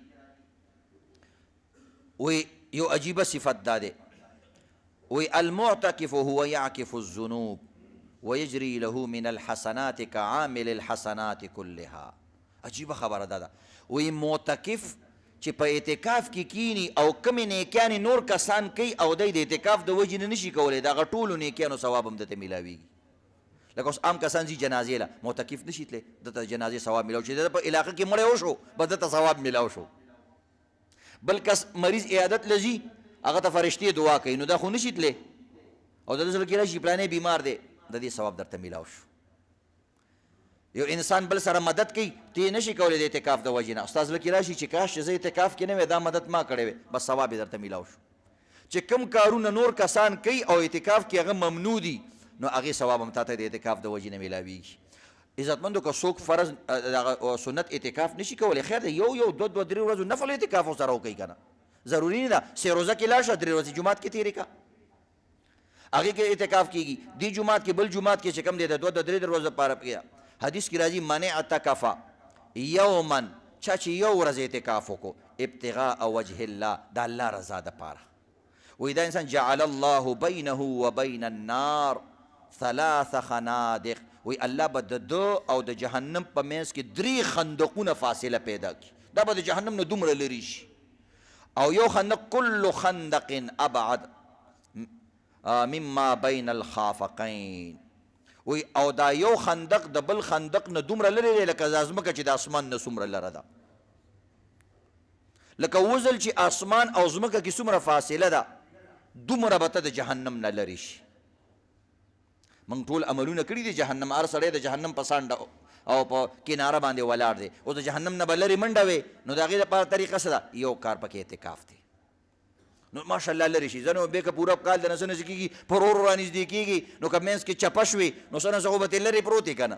A: وی یو عجیبه صفت دا دی وی المعتکف هو یعکف الذنوب ویجری له من الحسنات كعامل الحسنات كلها عجیبه خبره ده وی معتکف چې په اعتکاف کې کینی او کمې نیکیانې نور کسان کوي او دی د اعتکاف د وجې نه نشي کولی د هغه ټولو نیکیانو ثواب هم دته میلاویږي لکه اوس عام کسان ځي جنازې له معتکف نشي تللی دته جنازې ثواب میلاو چې د په علاقه کې مړی وشو بس دته ثواب میلاو شو بل کس مریض عیادت لځي هغه ته فرشتې دعا کوي نو دا خو نشي تللی او د زړه کې راشي پلانې بیمار دی، د دې ثواب درته میلاو شو. یو انسان بل سره مدد کوي، ته نشي کولی د اعتکاف د وجې نه، ستا زړه کې راشي چې کاش چې زه اعتکاف کې نه وی دا مدد ما کړی وی، بس ثواب یې درته میلاو شو. چې کوم کارونه نور کسان کوي او اعتکاف کې هغه ممنوع دي، نو هغې ثواب هم تا ته د اعتکاف د وجې نه میلاویږي. عزتمندو که څوک فرض دغه سنت اعتکاف نشي کولی، خیر دی یو دو درې ورځو نفل اعتکاف ورسره وکوي که نه، ضروري نه ده 3 روزه کې لاړ شه 3 ورځې جومات کې تېرې کړه، هغې کې اعتکاف کېږي. دې جومات کې بل جومات کې چې کوم دی د 2 درې ورځو لپاره حدیث کې راځي من اعتکف یوما، چا چې یو ورځ اعتکاف وکړو ابتغاء وجه الله، د الله رضا دپاره، وایي دا انسان جعل الله بینه وبین النار 3 خنادق، وی الله به د ده او د جهنم په منځ کې 3 خندقونه فاصله پیدا کړي، دا به د جهنم نه دومره لرې شي. او یو خندق کل خندق ابعد مما بین الخافقین، وی او دا یو خندق د بل خندق نه دومره لرې دی لکه دا ځمکه چې د اسمان نه څومره لره ده، لکه وزل چې اسمان او ځمکه کې څومره فاصله ده دومره به ته د جهنم نه لرې شي. موږ ټول عملونه کړي دي جهنم، هر سړی د جهنم په سانډه او په کناره باندې ولاړ دی، او د جهنم نه به لرې منډه وې، نو د هغې دپاره طریقه څه ده؟ یو کار پکې اعتکاف دی، نو ماشاءالله لرې شي. ځنو بې که پوره کال د نه څه نڅه کېږي پر ورو رانږدې کېږي، نو که منځ کې چپه شوې نو څه نه څه خو به ترې لرې پروت یې که نه.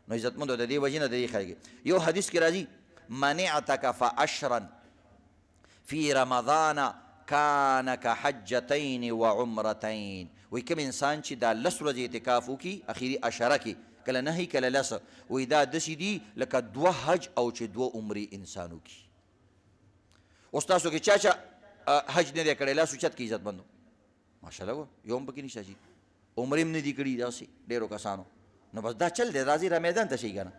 A: نو عزتمندو د دې وجې نه د دې خلک یو حدیث کې راځي من اعتکف 10 فی رمضان کان کحجتین وعمرتین، وی کوم انسان چې دا 10 ورځې اعتکاف وکړي اخري 10 کې، کله 9 کله 10، وی دا داسې دي لکه 2 حج او چې 2 عمرې انسان وکړي. اوس تاسو کې چا حج نه دی کړی لاس اوچت کړي عزتمندو، ماشاءالله ګوره یو هم پکې نشته چې عمرې هم نه دي کړي داسې ډېرو کسانو، نو بس دا چل دی راځي را میدان ته شي که نه.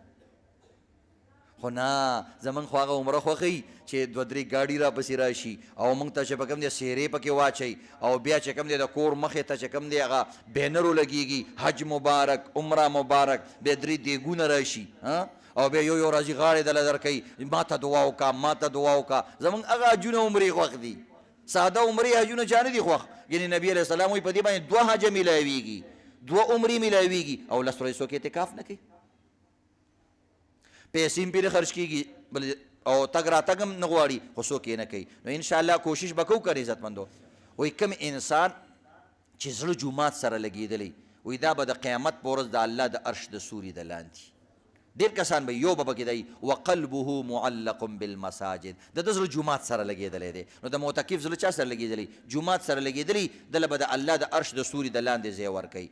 A: خو نه زمونږ خو هغه عمره خوښوي چې 2-3 ګاډي را پسې راشي او موږ ته چې په کوم دی سیرې پکې واچوي او بیا چې کوم دی د کور مخې ته چې کوم دی هغه بینر ولګېږي حج مبارک عمره مبارک، بیا 3 دیګونه راشي او بیا یو راځي غاړې دله درکوي ما ته دعا وکړه ما ته دعا وکړه. زمونږ هغه حجونه عمرې خوښ دي، ساده عمرې حجونه چا نه دي خوښ، یعنې نبي علیه السلام وایي په دې باندې 2 حجه میلاویږي 2 عمرې میلاویږي او 10 ورځې څوک اعتکاف نه کوي، پیسې هم پرې خرچ کېږي او تګ راتګ هم نه غواړي، خو څوک یې نه کوي. نو انشاءالله کوشش به کوو که نه عزتمندو. وایي کوم انسان چې زړه جومات سره لګېدلی، وایي دا به د قیامت په ورځ د الله د عرش د سوري د لاندې ډېر کسان به یو به پکې دی وقلبه معلق بالمساجد، د ده زړه جومات سره لګېدلی دی. نو د معتکف زړه چا سره لګېدلی؟ جومات سره لګېدلی، دله به د الله د عرش د سوري د لاندې ځای ورکوي.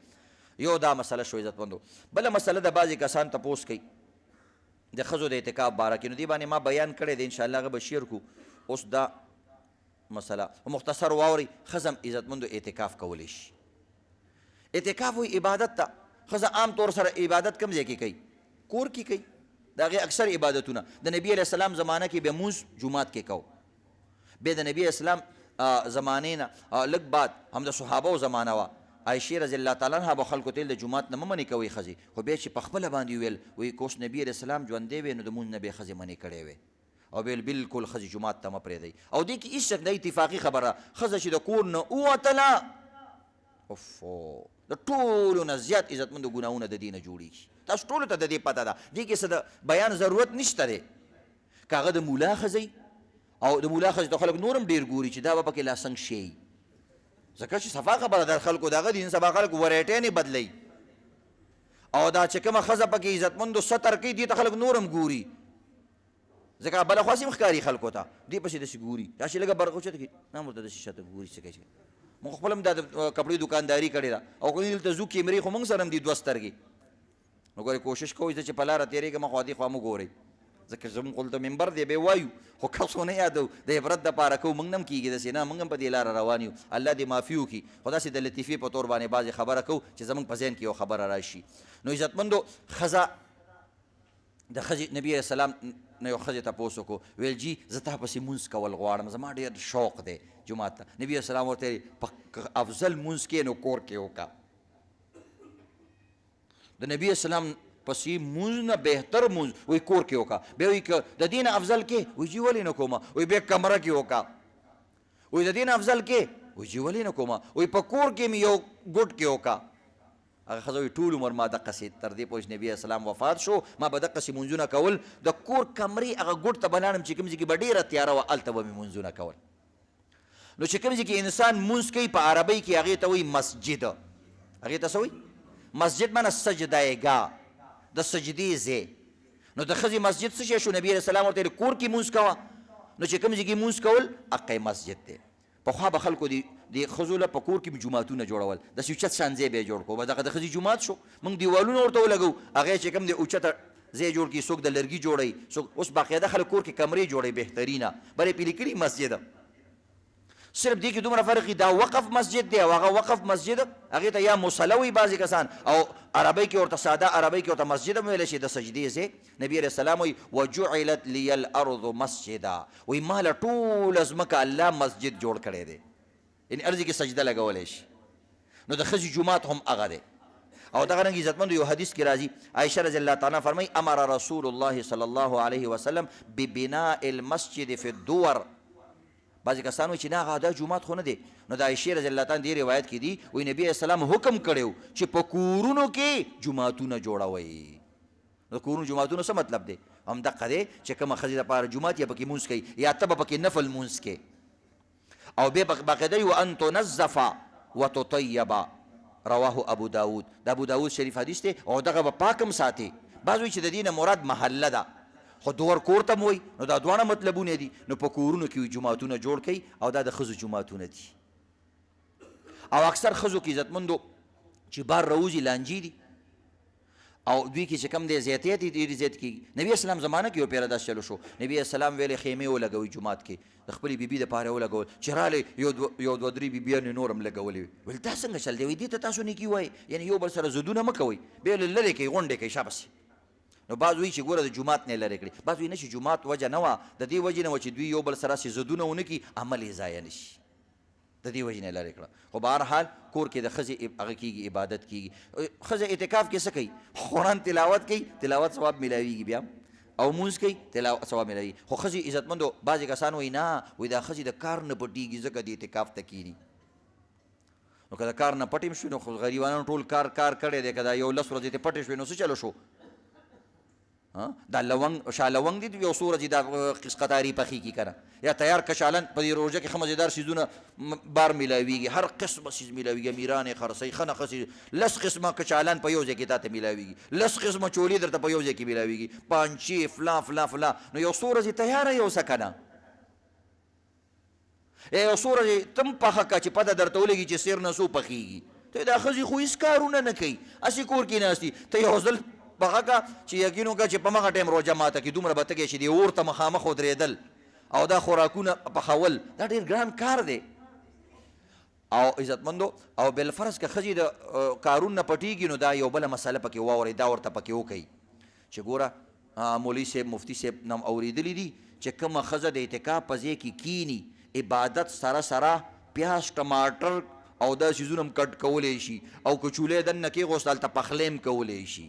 A: یو دا مسله شو عزتمندو. بله مسله د بعضې کسان تپوس کوي د ښځو د اعتکاف باره کې، نو دې باندې ما بیان کړی دی انشاءالله هغه به شیر کړو. اوس دا مسله مختصر واورئ. ښځه هم عزتمندو اعتکاف کولی شي. اعتکاف وایي عبادت ته، ښځه عام طور سره عبادت کوم ځای کې کوي؟ کور کې کوي، د هغې اکثر عبادتونه. د نبي علیه السلام زمانه کې بیا مونځ جومات کې کو، بیا د نبي علیه السلام زمانې نه لږ بعد هم د صحابهو زمانه وه، عایشې رضی الله تعالی عنها به خلکو ته د جومات نه مه منې کوئ ښځې، خو بیا چې په خپله باندې ویل وایي که اوس نبي علیه السلام ژوندی وی نو د مونځ نه به یې ښځې منې کړی وی، او بیا بالکل ښځې جومات ته مه پرېږدئ. او دې کې هېڅ شک نه اتفاقي خبره، ښځه چې د کور نه ووتله د ټولو نه زیات عزتمندو ګناهونه د دې نه جوړېږي. تاسو ټولو ته د دې پته ده، دې کې څه د بیان ضرورت نشته دی. که هغه د ملا ښځئ او د ملا ښځې ته خلک نور هم ډېر ګوري چې دا به پکې لاسنګ شي، ځکه چې صفا خبره ده خلکو د هغه دي، نن سبا خلک ورایټۍ نه بدلوي، او دا چې کومه ښځه پکې عزتمندو ستر کوي دې ته خلک نور هم ګوري، ځکه بله خوا هم ښکاري خلکو ته، دې پسې داسې ګوري دا چې لږه برق اوچته کړي نه ورته داسې شاته ګوري څه کوي. موږ خپل هم دا د کپړې دکانداري کړې ده او که دلته ځو کیمرې خو موږ سره هم دي 2 سترګې، نو ګورې کوشش کوئ چې په لاره تېرېږم خوا دې خوا مو ګورئ، ځکه زموږ خو دلته منبر دی به وایو خو کس خو نه یادو د عبرت دپاره کوو، موږ نه هم کېږي داسې نه، موږ هم په دې لاره روان یو، الله دې معافي وکړي، خو داسې د لطیفې په طور باندې بعضې خبره کوو چې زموږ په ذهن کې یو خبره راشي. نو عزتمندو ښځه د ښځې نبي علیه السلام نه یو ښځې تپوس وکړو، ویل جي زه تا پسې مونځ کول غواړم، زما ډېر شوق دی جومات ته. نبي علیه السلام ورته په افضل مونځ کې نو کور کې وکړه. د نبي علیه السلام پسې مونځ نه بهتر مونځ وایي کور کې وکړه. بیا وایي که د دې نه افضل کې وایي جي ولې نه کومه، وایي بیا کمره کې وکړه. وایي د دې نه افضل کې وی چې ولې نه کومه وی په کور کې مې یو ګوټ کې وکړه هغه ښځه وایي ټول عمر ما دقسې تر دې پوه چې نبي اسلام وفات شو ما به دقسې مونځونه کول د کور کمرې هغه ګوټ ته به لاړم چې کوم ځای کې به ډېره تیاره وه هلته به مې مونځونه کول نو چې کوم ځای کې انسان مونځ کوي په عربۍ کې هغې ته وایي مسجد هغې ته څه وایي مسجد معنی سجدایګاه د سجدې ځای نو د ښځې مسجد څه شی شو نبي علیه السلام ورته کور کې مونځ کوه نو چې کوم ځای کې مونځ کول هغه مسجد دی پخوا به خلکو د ښځو له په کور کې جوماتونه جوړول داسې اوچت شان ځای به یې جوړ کړو دغه د ښځې جومات شو موږ دیوالونه ورته ولګو هغه چې کوم دی اوچته ځای جوړ کړي څوک د لرګي جوړوي څوک اوس باقاعده خلک کور کې کمرې جوړوي بهترینه بل یې پې لیکلي مسجد صرف دې کې دومره فرق دا وقف مسجد دی او هغه وقف مسجد هغې ته یا مصله وایي بعضې کسان او عربۍ کې ورته ساده عربۍ کې ورته مسجد هم ویلی شي د سجدې ځای نبي علیه السلام وایي وجعلت لی الارض مسجدا وایي ما له ټوله ځمکه الله مسجد جوړ کړی دی یعنې ارض کې سجده لګولی شي نو د ښځې جومات هم هغه دی او دغه رنګ عزتمندو یو حدیث کې راځي عایشه رضی الله تعالی فرمایي امر رسول الله صلی الله علیه وسلم ببناء المسجد فی الدور بعضې کسان وایي چې نه هغه دا جومات خو نه دی نو د عایشې رضی الله تعالی دې روایت کې دي وایي نبي علیه السلام حکم کړی و چې په کورونو کې جوماتونه جوړوئ د کورونو جوماتونو څه مطلب دی همدقه دی چې کومه ښځې دپاره جومات یا پکې مونځ کوي یا ته به پکې نفل مونځ کوې او بیا باقاعده و ان تنظف وتطیب رواه ابو داود د ابو داود شریف حدیث دی او دغه به پاکم ساتي بعض وایي چې د دې نه مراد محله ده خو دور کور ته م وایي نو دا دواړه مطلبونه دي نو په کورونو کې جوماتونه جوړ کوي او دا د ښځو جوماتونه دي او اکثر ښځو کې عزتمندو چې بار راوځي لانجې دي او دوی کې چې کم دی زیاتیت دي ډېرې زیات کېږي نبي اسلام زمانه کې یو پیره داسې چلو شو نبي اسلام ویلې خیمې ولګوئ جومات کې د خپلې بیبي دپاره ولګول چې رالی یو دوه درې بیبیانې نور هم لګولې وي ویل دا څنګه چل دی وایي دې ته تاسو نیکي وایي یعنې یو بل سره زدونه مه کوئ بیا یې لرې کوئ غونډې کوئ شابس نو بعض وایي چې ګوره د جومات نه یې لرې کړي بعض وایي نه چې جومات وجه نه وه د دې وجې نه وه چې دوی یو بل سره چې زدونه ونه کړي عمل یې ضایع نه شي د دې وجې نه یې لرې کړه خو بهرحال کور کې د ښځې هغه کېږي عبادت کېږي ښځه اعتکاف کې څه کوي قرآن تلاوت کوي تلاوت ثواب میلاویږي بیا او مونځ کوي تلاوت ثواب میلاوي خو ښځې عزتمندو بعضې کسان وایي نه وایي دا ښځې د کار نه پټېږي ځکه د اعتکاف ته کښېني نو که د کار نه پټ هم شوي نو خو غریبانو ټول کار کړی دی که دا یو 10 ورځې ته پټې شوې نو څه چلو شو دا لونګ شا لونګ دي یو څو ورځې دا قطاري پخېږي که نه یا تیار کشالن په دې روژه کې ښه مزېدار څیزونه بار میلاویږي هر قسمه څیز میلاویږي امیرانې خرڅوي ښه نښه څیز 10 قسمه کچالان په یو ځای کې تا ته میلاویږي 10 قسمه چولې درته په یو ځای کې میلاویږي پانچې فلا فلا فلا نو یو څو ورځې تیاره یې اوسه که نه یو څو ورځې تم پخه که چې پته درته ولګي چې سیر نه څو پخېږي ته دا ښځې خو هېڅ کارونه نه کوي هسې کور کې ناستي ته یو ځل پخه که چې یقین وکړه چې په مغه ټایم روژه ماته کړي دومره به تږی شي دې اور ته مخامخ ودرېدل او دا خوراکونه پخول دا ډېر ګران کار دی او عزتمندو او بالفرض که ښځې د کارون نه پټېږي نو دا یو بله مسله پکې واورئ دا ورته پکې وکوئ چې ګوره مولوي صاحب مفتي صاحب نم اورېدلي دي چې کومه ښځه د اعتکاف په ځای کې کیني عبادت سره سره پیاز ټماټر او دا څیزونه هم کټ کولی شي او که چولې دننه کېغوست هلته پخلی هم کولی شي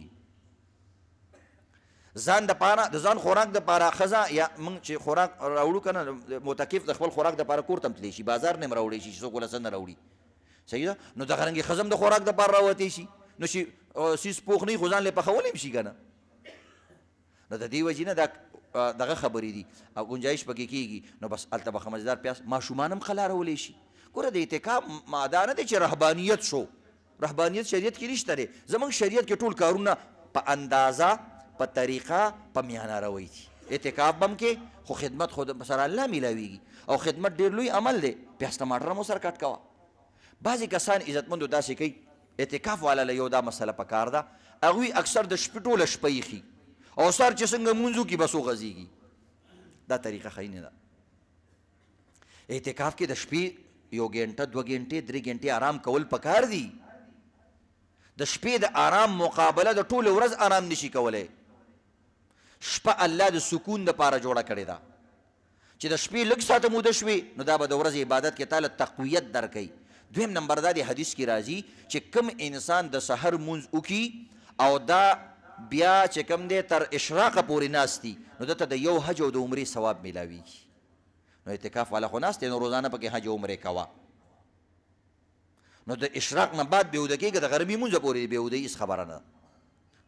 A: ځان دپاره د ځان خوراک دپاره ښځه یا موږ چې خوراک راوړو که نه متکف د خپل خوراک دپاره کور ته هم تللی شي بازار نه هم راوړی شي چې څوک وله څه نه راوړي صحیح ده نو دغه رنګې ښځه هم د خوراک دپاره راوتی شي نو چې سیس پوخ نه وي خو ځان یې پخولی هم شي که نه نو د دې وجې نه دا دغه خبرې دي او ګنجایش پکې کېږي نو بس هلته به ښه مزېدار پیاز ماشومان هم ښه لارولی شي ګوره د اعتکاف دا نه دی چې رهبانیت شو رهبانیت شریعت کې نشته دی زموږ شریعت کې ټول کارونه په اندازه په طریقه په میانه روی دي اعتکاف به هم کې خو خدمت خو سره الله میلاویږي او خدمت ډېر لوی عمل دی پیاز ټماټر هم ورسره کټ کوه بعضې کسان عزتمندو داسې کوي اعتکاف والا له یو دا مسله پکار ده هغوی اکثر د شپې ټوله شپه ایښي او سهار چې څنګه مونځ وکړي بس وغځېږي دا طریقه ښه نه ده اعتکاف کې د شپې 1 ګنټه 2 ګنټې 3 ګنټې آرام کول پکار دي د شپې د آرام مقابله د ټوله ورځ آرام نشي کولی شپه الله د سکون دپاره جوړه کړې ده چې د شپې لږ ساعته موده شوې نو دا به د ورځې عبادت کې تعالی تقویت درکوي دویم نمبر دا د حدیث کې راځي چې کم انسان د سحر مونځ وکړي او دا بیا چې کم دی تر اشراقه پورې ناستي نو دته د یو حج او د عمرې ثواب میلاویږي نو اعتکاف والا خو ناست دی نو روزانه پکې حج او عمرې کوه نو د اشراق نه بعد بېهوده کېږي د غرمې مونځه پورې بېهودهي هېڅ خبره نه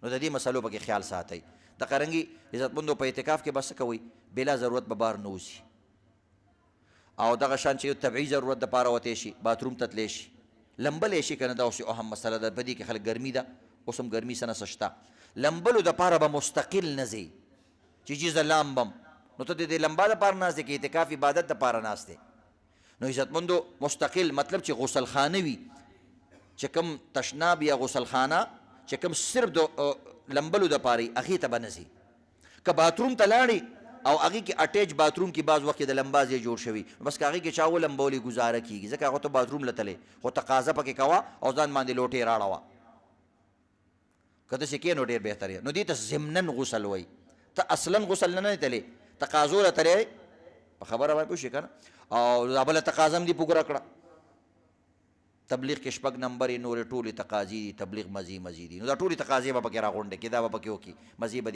A: نو د دې مسلو پکې خیال ساتئ د قرنګي عزتمندو په اعتکاف کې بس کوئ بلا ضرورت به بار نه وځي او دغه شان چې یو طبعي ضرورت دپاره وتی شي باتروم ته تلی شي لمبلی شي که نه دا اوس یو اهم مسله ده په دې کې خلک ګرمي ده اوس هم ګرمي څه نه څه شته لمبلو دپاره به مستقل نه ځې چې جي زه لامبم نو ته د دې لمبا دپاره ناست دی که اعتکاف عبادت دپاره ناست دی نو عزتمندو مستقل مطلب چې غسل خانه وي چې کوم تشناب یا غسل خانه چې کوم صرف د لمبلو دپاره وي هغې ته به نه ځي که باتروم ته لاړې او هغې کې اټیچ باتروم کې بعض وخت کې د لمبا ځای جوړ شوي بس که هغې کې چا ولمبولې ګزاره کېږي ځکه هغه ته باتروم لتلی خو تقاضه پکې کوه او ځان باندې لوټې راړوه که داسې کې نو ډېر بهتر نو دې ته ضمنن غسل وایي ته اصلا غسل نه تلی تقاضو لتلی په خبره باندې پوه شي که نه او دا بله تقاضه هم دې پوره کړه تبلیغ کې شپږ نمبرې نورې ټولې تقاضي دي تبلیغ مزي دي نو دا ټولې تقاضې به پکې راغونډې کړي دا به پکې وکړي مزي به